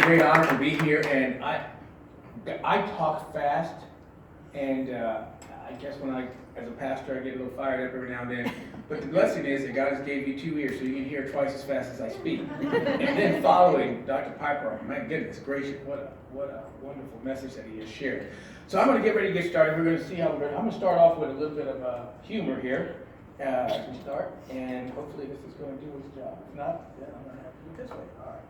great honor to be here, and I talk fast, and I guess as a pastor, I get a little fired up every now and then. But the blessing is that God has gave you 2 ears, so you can hear twice as fast as I speak. And then following Dr. Piper, my goodness gracious, what a wonderful message that he has shared. So I'm going to get ready to get started. We're going to see how I'm going to start off with a little bit of humor here as we start, and hopefully this is going to do its job. If not, then I'm going to have to do it this way. All right.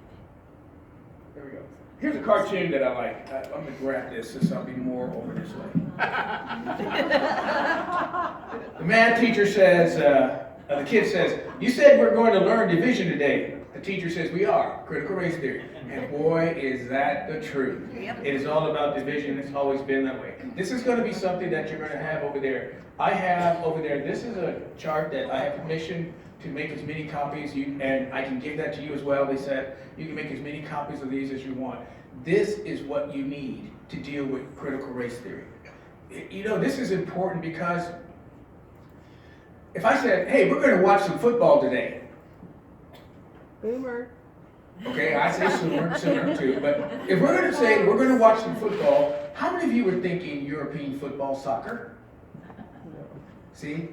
Here we go. Here's a cartoon that I like. I'm going to grab this so I'll be more over this way. The math teacher says, the kid says, "You said we're going to learn division today." The teacher says, "We are, critical race theory." And boy, is that the truth. Yep. It is all about division. It's always been that way. This is going to be something that you're going to have over there. I have over there, this is a chart that I have permission to make as many copies, and I can give that to you as well. They said you can make as many copies of these as you want. This is what you need to deal with critical race theory. You know, this is important because if I said, "Hey, we're going to watch some football today." Boomer. Okay, I say sooner too, but if we're going to say we're going to watch some football, how many of you were thinking European football, soccer? See?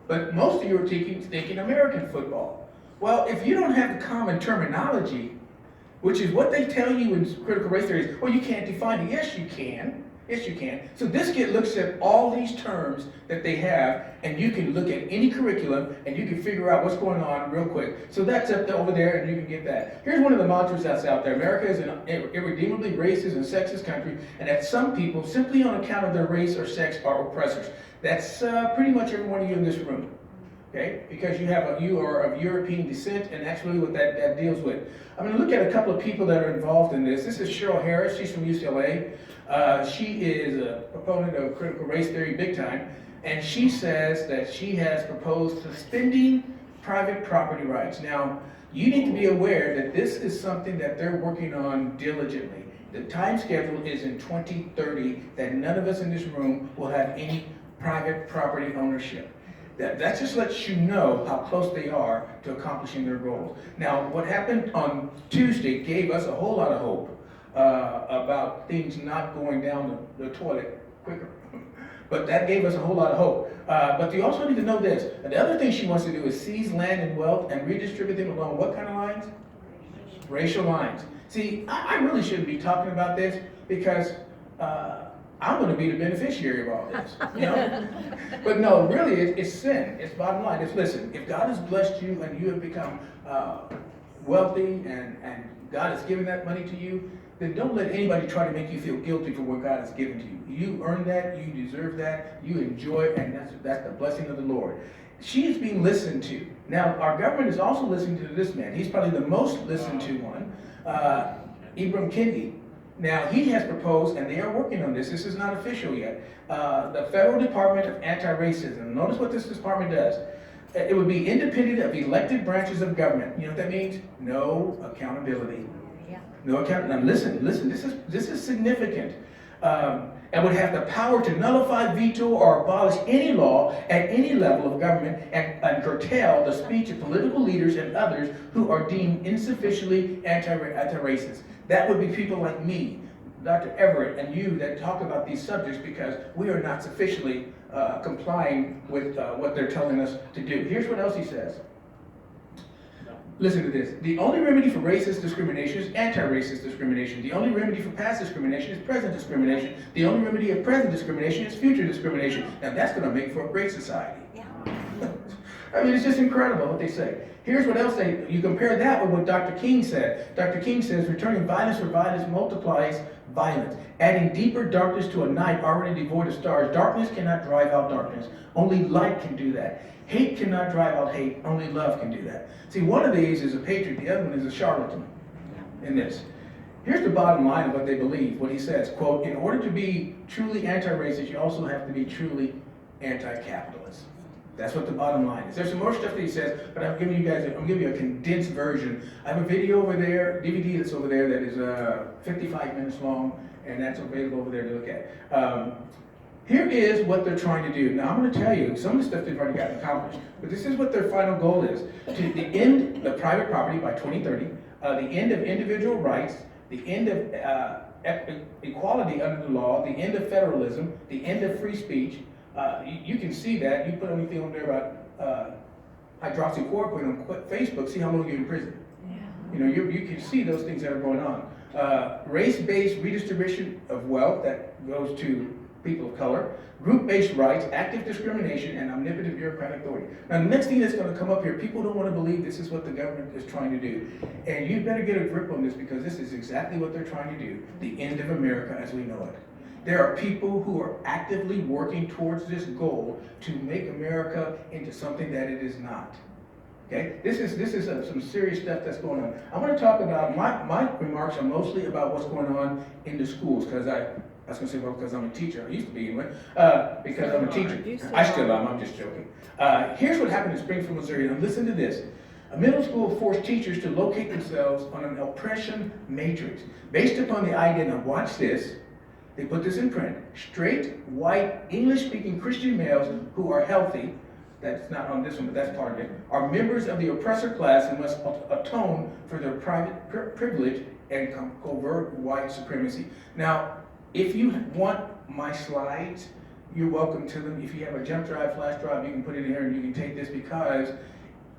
But most of you are thinking American football. Well, if you don't have the common terminology, which is what they tell you in critical race theory, well, you can't define it. Yes, you can. Yes, you can. So this kid looks at all these terms that they have, and you can look at any curriculum, and you can figure out what's going on real quick. So that's up to over there, and you can get that. Here's one of the mantras that's out there. America is an irredeemably racist and sexist country, and that some people, simply on account of their race or sex, are oppressors. That's pretty much every one of you in this room. Okay, because you are of European descent, and that's really what that deals with. I'm going to look at a couple of people that are involved in this. This is Cheryl Harris. She's from UCLA. She is a proponent of critical race theory big time, and she says that she has proposed suspending private property rights. Now, you need to be aware that this is something that they're working on diligently. The time schedule is in 2030 that none of us in this room will have any private property ownership. That just lets you know how close they are to accomplishing their goals. Now, what happened on Tuesday gave us a whole lot of hope about things not going down the toilet quicker. But that gave us a whole lot of hope. But you also need to know this. The other thing she wants to do is seize land and wealth and redistribute them along what kind of lines? Racial lines. See, I really shouldn't be talking about this because I'm going to be the beneficiary of all this, you know? But no, really, it's sin. It's bottom line. It's, listen, if God has blessed you and you have become wealthy and God has given that money to you, then don't let anybody try to make you feel guilty for what God has given to you. You earn that, you deserve that, you enjoy it, and that's the blessing of the Lord. She is being listened to. Now, our government is also listening to this man. He's probably the most listened to one, Ibram Kendi. Now, he has proposed, and they are working on this. This is not official yet. The Federal Department of Anti-Racism. Notice what this department does. It would be independent of elected branches of government. You know what that means? No accountability. Yeah. No account. Now, listen. This is significant. And would have the power to nullify, veto, or abolish any law at any level of government and curtail the speech of political leaders and others who are deemed insufficiently anti-racist. That would be people like me, Dr. Everett, and you that talk about these subjects because we are not sufficiently complying with what they're telling us to do. Here's what else he says. Listen to this. The only remedy for racist discrimination is anti-racist discrimination. The only remedy for past discrimination is present discrimination. The only remedy of present discrimination is future discrimination. Now that's going to make for a great society. Yeah. I mean, it's just incredible what they say. Here's what else you compare that with what Dr. King said. Dr. King says, returning violence for violence multiplies violence. Adding deeper darkness to a night already devoid of stars. Darkness cannot drive out darkness. Only light can do that. Hate cannot drive out hate. Only love can do that. See, one of these is a patriot. The other one is a charlatan in this. Here's the bottom line of what they believe. What he says, quote, in order to be truly anti-racist, you also have to be truly anti-capitalist. That's what the bottom line is. There's some more stuff that he says, but I'm giving you a condensed version. I have a video over there, DVD that's over there that is 55 minutes long, and that's available over there to look at. Here is what they're trying to do. Now, I'm going to tell you some of the stuff they've already gotten accomplished, but this is what their final goal is. To end the private property by 2030, the end of individual rights, the end of equality under the law, the end of federalism, the end of free speech. You can see that. You put anything on there about hydroxychloroquine on Facebook, see how long you're in prison. Yeah. You know, you can see those things that are going on. Race-based redistribution of wealth that goes to people of color, group-based rights, active discrimination, and omnipotent bureaucratic authority. Now, the next thing that's going to come up here, people don't want to believe this is what the government is trying to do. And you better get a grip on this, because this is exactly what they're trying to do, the end of America as we know it. There are people who are actively working towards this goal to make America into something that it is not. Okay, this is some serious stuff that's going on. I'm going to talk about, my remarks are mostly about what's going on in the schools, because I was going to say, well, because I'm a teacher. I used to be anyway, because I'm a teacher. I still am, I'm just joking. Here's what happened in Springfield, Missouri. Now listen to this. A middle school forced teachers to locate themselves on an oppression matrix based upon the idea, now watch this, they put this in print, straight, white, English-speaking Christian males who are healthy, that's not on this one, but that's part of it, are members of the oppressor class and must atone for their private privilege and covert white supremacy. Now, if you want my slides, you're welcome to them. If you have a jump drive, flash drive, you can put it in here and you can take this, because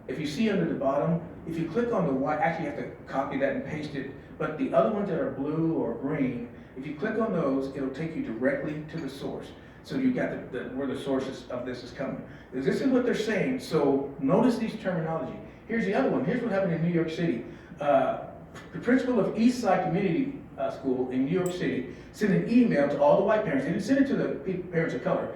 if you see under the bottom, if you click on the white, actually you have to copy that and paste it, but the other ones that are blue or green, if you click on those, it'll take you directly to the source. So you got where the sources of this is coming. This is what they're saying, so notice these terminology. Here's the other one. Here's what happened in New York City. The principal of East Side Community School in New York City sent an email to all the white parents. They didn't send it to the parents of color,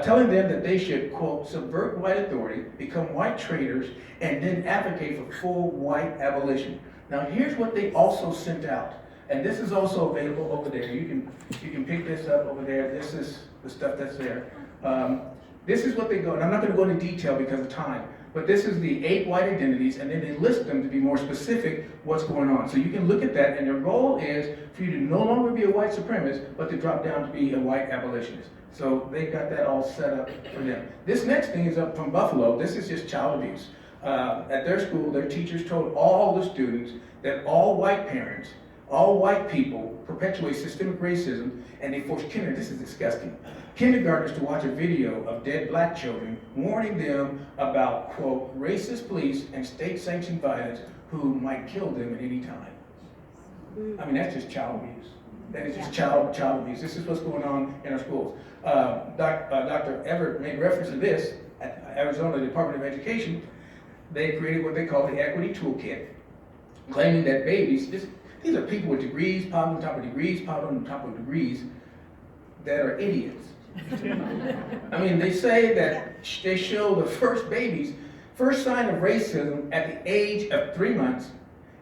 telling them that they should, quote, subvert white authority, become white traitors, and then advocate for full white abolition. Now here's what they also sent out. And this is also available over there. You can pick this up over there. This is the stuff that's there. This is what they go, and I'm not going to go into detail because of time, but this is the 8 white identities, and then they list them to be more specific what's going on. So you can look at that, and their goal is for you to no longer be a white supremacist, but to drop down to be a white abolitionist. So they've got that all set up for them. This next thing is up from Buffalo. This is just child abuse. At their school, their teachers told all the students that all white parents, all white people perpetuate systemic racism, and they force this is disgusting, kindergartners to watch a video of dead black children, warning them about, quote, racist police and state-sanctioned violence who might kill them at any time. I mean, that's just child abuse. That is just child abuse. This is what's going on in our schools. Dr. Everett made reference to this at Arizona Department of Education. They created what they call the Equity Toolkit, claiming that babies, these are people with degrees, piled on top of degrees, piled on top of degrees, that are idiots. I mean, they say that they show the first sign of racism at the age of 3 months,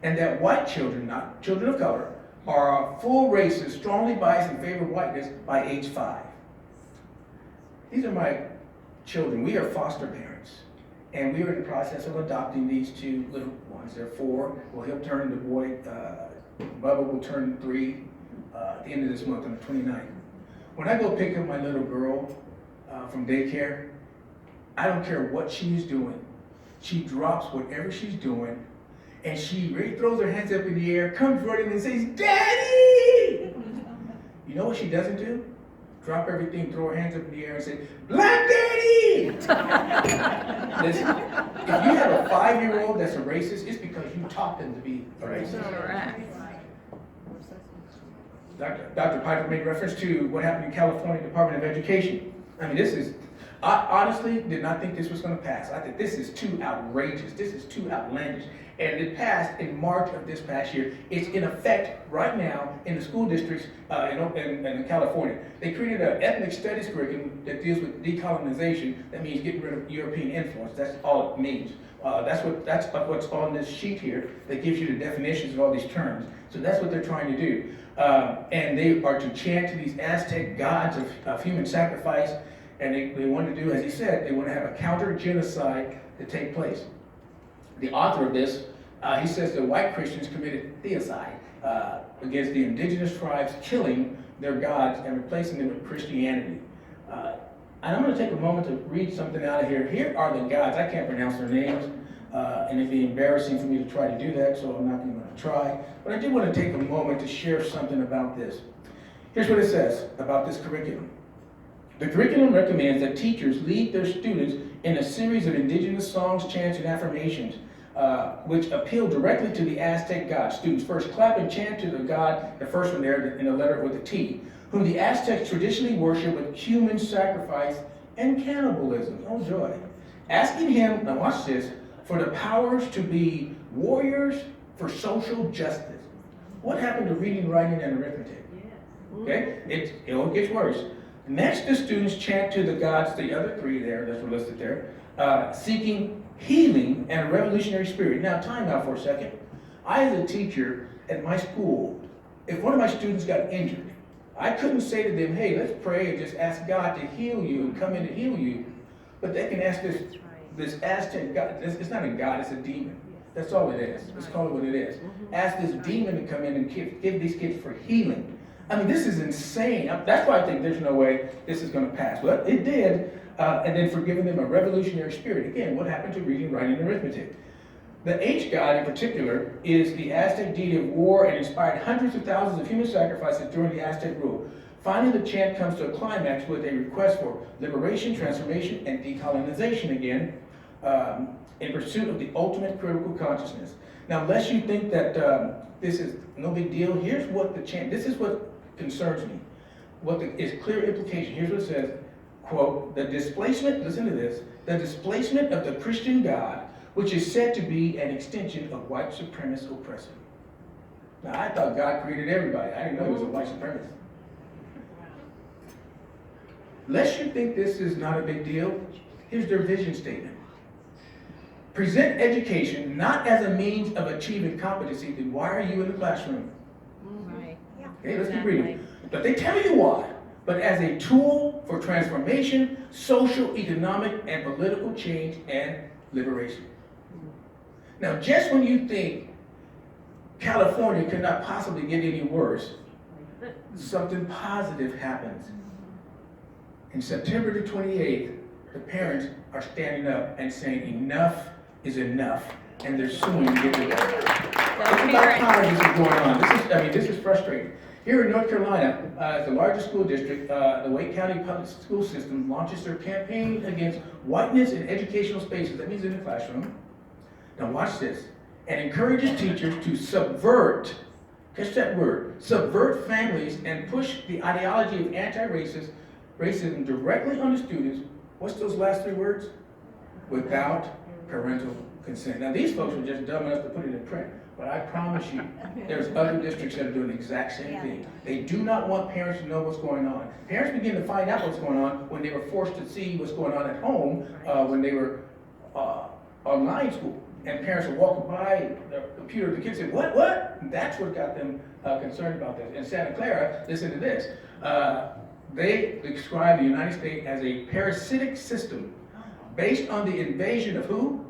and that white children, not children of color, are full racist, strongly biased in favor of whiteness by age 5. These are my children. We are foster parents, and we are in the process of adopting these 2 little ones. They're 4. Well, he'll turn, the boy, Bubba will turn 3 at the end of this month on the 29th. When I go pick up my little girl from daycare, I don't care what she's doing. She drops whatever she's doing, and she really throws her hands up in the air, comes running and says, "Daddy!" You know what she doesn't do? Drop everything, throw her hands up in the air and say, "Black Daddy!" Listen, if you have a 5-year-old that's a racist, it's because you taught them to be a racist. Dr. Piper made reference to what happened in California Department of Education. I mean, I honestly did not think this was going to pass. I think this is too outrageous. This is too outlandish. And it passed in March of this past year. It's in effect right now in the school districts in California. They created an ethnic studies curriculum that deals with decolonization. That means getting rid of European influence. That's all it means. That's what's on this sheet here that gives you the definitions of all these terms. So that's what they're trying to do. And they are to chant to these Aztec gods of human sacrifice. And they want to do, as he said, they want to have a counter-genocide to take place. The author of this, he says that white Christians committed theocide against the indigenous tribes, killing their gods and replacing them with Christianity. And I'm going to take a moment to read something out of here. Here are the gods. I can't pronounce their names. and it'd be embarrassing for me to try to do that, so I'm not going to try. But I did want to take a moment to share something about this. Here's what it says about this curriculum. The curriculum recommends that teachers lead their students in a series of indigenous songs, chants, and affirmations, which appeal directly to the Aztec god. Students first clap and chant to the god, the first one there in the letter with a T, whom the Aztecs traditionally worship with human sacrifice and cannibalism. Oh joy. Asking him, now watch this, for the powers to be warriors for social justice. What happened to reading, writing, and arithmetic? Okay, it gets worse. Next, the students chant to the gods, the other three there, that's listed there, seeking healing and a revolutionary spirit. Now, time out for a second. I, as a teacher at my school, if one of my students got injured, I couldn't say to them, hey, let's pray and just ask God to heal you and come in to heal you. But they can ask this Aztec god. It's not a god, it's a demon. That's all it is. Let's call it what it is. Ask this demon to come in and give these kids for healing. I mean, this is insane. That's why I think there's no way this is going to pass. Well, it did, and then for giving them a revolutionary spirit. Again, what happened to reading, writing, and arithmetic? The H god in particular is the Aztec deity of war and inspired hundreds of thousands of human sacrifices during the Aztec rule. Finally, the chant comes to a climax with a request for liberation, transformation, and decolonization again, in pursuit of the ultimate critical consciousness. Now, lest you think that this is no big deal, here's what the chant, this is what concerns me. What is clear implication. Here's what it says, quote, the displacement, listen to this, the displacement of the Christian God, which is said to be an extension of white supremacist oppression. Now, I thought God created everybody. I didn't know he was a white supremacist. Lest you think this is not a big deal, here's their vision statement. Present education not as a means of achieving competency, then why are you in the classroom? Right. Yeah. Okay, let's keep reading. But they tell you why. But as a tool for transformation, social, economic, and political change and liberation. Now, just when you think California could not possibly get any worse, something positive happens. In September the 28th, the parents are standing up and saying enough is enough, and they're suing to get rid of it. Think about how this is going on. This is frustrating. Here in North Carolina, the largest school district, the Wake County Public School System launches their campaign against whiteness in educational spaces. That means in the classroom. Now watch this. And encourages teachers to subvert, catch that word, subvert families and push the ideology of racism directly on the students. What's those last three words? Without parental consent. Now these folks were just dumb enough to put it in print, but I promise you, there's other districts that are doing the exact same thing. They do not want parents to know what's going on. Parents begin to find out what's going on when they were forced to see what's going on at home when they were online school. And parents are walking by the computer, the kids say, what? And that's what got them concerned about this. In Santa Clara, listen to this. They describe the United States as a parasitic system based on the invasion of who?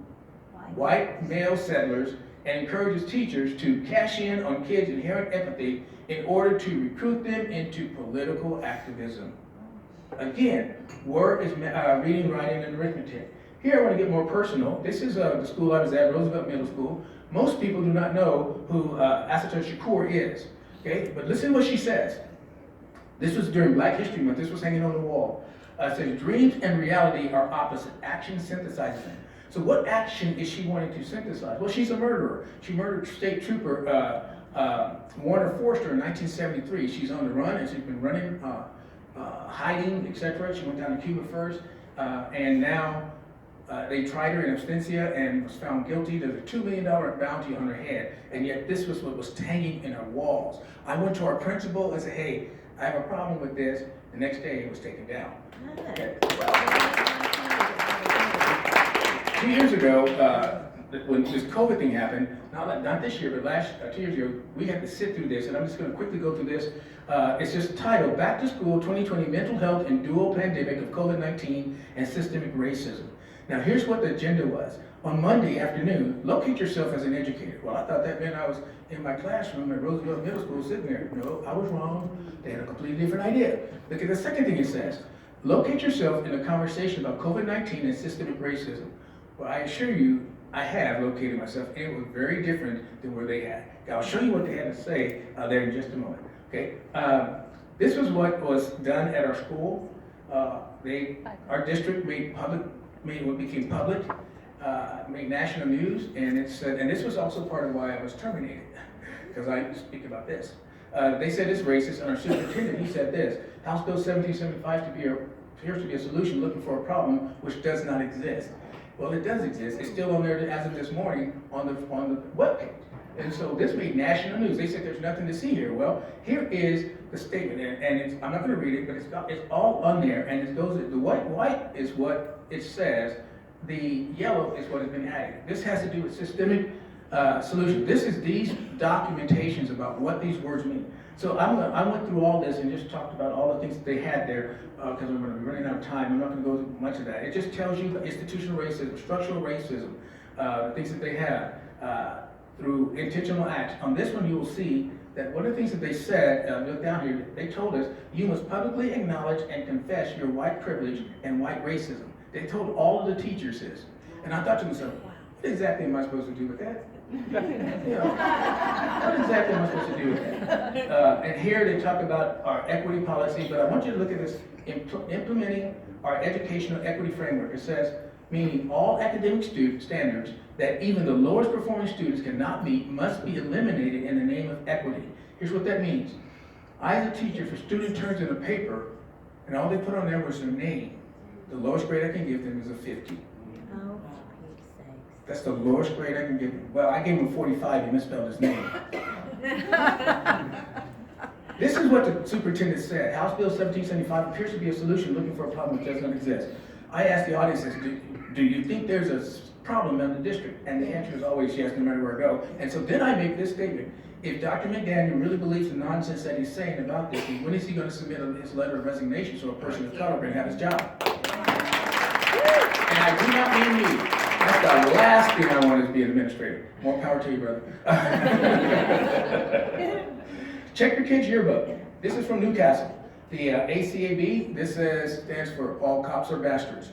White male settlers, and encourages teachers to cash in on kids' inherent empathy in order to recruit them into political activism. Again, word is reading, writing, and arithmetic. Here I want to get more personal. This is the school I was at, Roosevelt Middle School. Most people do not know who Assata Shakur is. Okay, but listen to what she says. This was during Black History Month. This was hanging on the wall. It says, dreams and reality are opposite. Action synthesizes them. So what action is she wanting to synthesize? Well, she's a murderer. She murdered State Trooper Warner Forster in 1973. She's on the run, and she's been running, hiding, etc. She went down to Cuba first, and now they tried her in absentia and was found guilty. There's a $2 million bounty on her head, and yet this was what was hanging in her walls. I went to our principal and said, hey, I have a problem with this. The next day it was taken down. Okay. 2 years ago, when this COVID thing happened, not this year, but 2 years ago, we had to sit through this, and I'm just going to quickly go through this. It's just titled, Back to School 2020 Mental Health and Dual Pandemic of COVID-19 and Systemic Racism. Now here's what the agenda was. On Monday afternoon, locate yourself as an educator. Well, I thought that meant I was in my classroom at Roosevelt Middle School sitting there. No, I was wrong. They had a completely different idea. Look at the second thing it says. Locate yourself in a conversation about COVID-19 and systemic racism. Well, I assure you, I have located myself, and it was very different than where they had. I'll show you what they had to say there in just a moment. Okay, this was what was done at our school. Our district made what became public, made national news, and and this was also part of why I was terminated, because I speak about this. They said it's racist, and our superintendent, he said this: House Bill 1775 appears to be a solution looking for a problem which does not exist. Well, it does exist. It's still on there as of this morning on the webpage. And so this made national news. They said there's nothing to see here. Well, here is the statement, and I'm not going to read it, but it's all on there, and it goes. The white is what it says. The yellow is what has been added. This has to do with systemic solution. This is these documentations about what these words mean. So I went through all this and just talked about all the things that they had there, because we're going to be running out of time. I'm not going to go through much of that. It just tells you the institutional racism, structural racism, the things that they have through intentional acts. On this one, you will see that one of the things that they said, look down here, they told us, you must publicly acknowledge and confess your white privilege and white racism. They told all of the teachers this. And I thought to myself, what exactly am I supposed to do with that? What exactly am I supposed to do with that? And here they talk about our equity policy, but I want you to look at this, implementing our educational equity framework. It says, meaning all academic standards that even the lowest performing students cannot meet must be eliminated in the name of equity. Here's what that means. I, as a teacher, if a student turns in a paper and all they put on there was their name, the lowest grade I can give them is a 50. That's the lowest grade I can give him. Well, I gave him a 45, he misspelled his name. This is what the superintendent said. House Bill 1775 appears to be a solution looking for a problem that does not exist. I asked the audience, do you think there's a problem in the district? And the answer is always yes, no matter where I go. And so then I make this statement. If Dr. McDaniel really believes the nonsense that he's saying about this, when is he going to submit his letter of resignation so a person of color can have his job? And I do not mean me. That's the last thing I want is to be an administrator. More power to you, brother. Check your kid's yearbook. This is from Newcastle. The ACAB, this stands for All Cops Are Bastards.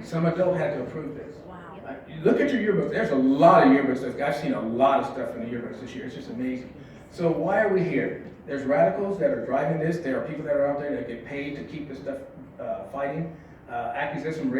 Some adult had to approve this. Look at your yearbooks. There's a lot of yearbooks. I've seen a lot of stuff in the yearbooks this year. It's just amazing. So why are we here? There's radicals that are driving this. There are people that are out there that get paid to keep this stuff fighting. Accusations of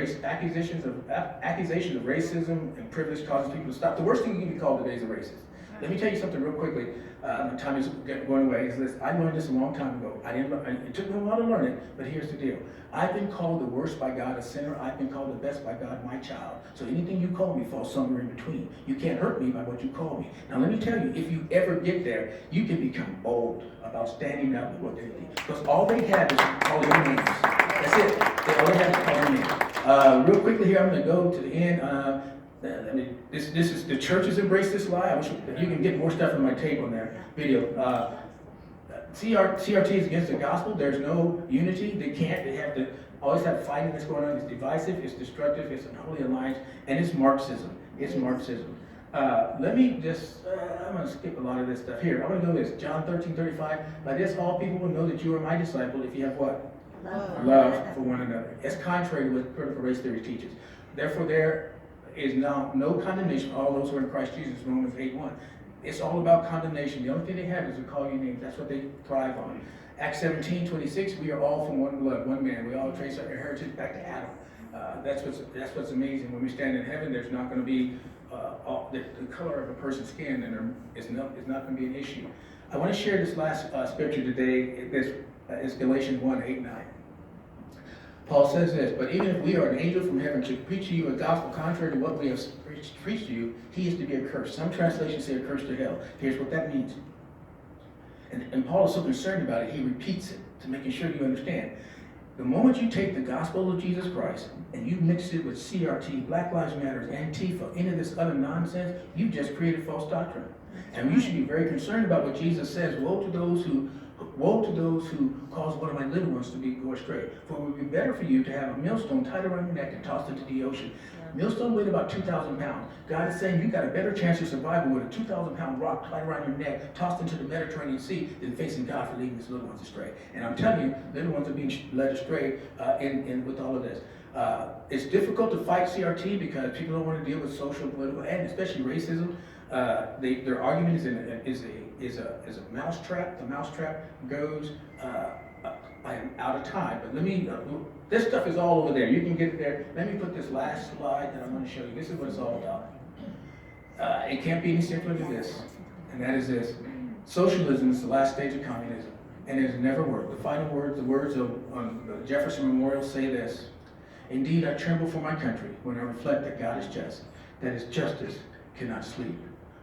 racism and privilege causes people to stop. The worst thing you can be called today is a racist. Let me tell you something real quickly. My time is going away. Is this? I learned this a long time ago. It took me a while to learn it, but here's the deal. I've been called the worst by God, a sinner. I've been called the best by God, my child. So anything you call me falls somewhere in between. You can't hurt me by what you call me. Now let me tell you, if you ever get there, you can become bold about standing up with what they think. Because all they have is call your names. That's it. They only have to call your name. Real quickly here, I'm going to go to the end. This is the churches embrace this lie. I wish you can get more stuff on my tape on there video. CRT is against the gospel. There's no unity. They have to always have fighting that's going on. It's divisive. It's destructive. It's an unholy alliance, and it's Marxism. It's Marxism. Let me just. I'm going to skip a lot of this stuff here. I'm going to go with this. John 13:35. By this, all people will know that you are my disciple if you have what? Love for one another. It's contrary to what critical race theory teaches. Therefore, there is now no condemnation for all those who are in Christ Jesus, Romans 8:1. It's all about condemnation. The only thing they have is to call you names. That's what they thrive on. Acts 17:26, we are all from one blood, one man. We all trace our heritage back to Adam. That's what's amazing. When we stand in heaven, there's not going to be the color of a person's skin, and it's not going to be an issue. I want to share this last scripture today. This is Galatians 1:8-9. Paul says this, but even if we are an angel from heaven should preach to you a gospel contrary to what we have preached to you, he is to be accursed. Some translations say accursed to hell. Here's what that means. And Paul is so concerned about it, he repeats it to making sure you understand. The moment you take the gospel of Jesus Christ and you mix it with CRT, Black Lives Matter, Antifa, any of this other nonsense, you've just created false doctrine. And you should be very concerned about what Jesus says. Woe to those who Woe to those who cause one of my little ones to go astray. For it would be better for you to have a millstone tied around your neck and tossed into the ocean. Millstone weighed about 2,000 pounds. God is saying you got a better chance of survival with a 2,000-pound rock tied around your neck, tossed into the Mediterranean Sea, than facing God for leading his little ones astray. And I'm telling you, little ones are being led astray with all of this. It's difficult to fight CRT because people don't want to deal with social, political, and especially racism. Their argument is a mousetrap. The mousetrap goes. I am out of time, but let me. This stuff is all over there. You can get it there. Let me put this last slide that I'm going to show you. This is what it's all about. It can't be any simpler than this, and that is this: socialism is the last stage of communism, and it has never worked. The final words, the words of the Jefferson Memorial, say this: "Indeed, I tremble for my country when I reflect that God is just, that His justice cannot sleep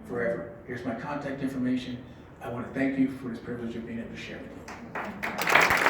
forever." Here's my contact information. I want to thank you for this privilege of being able to share with you.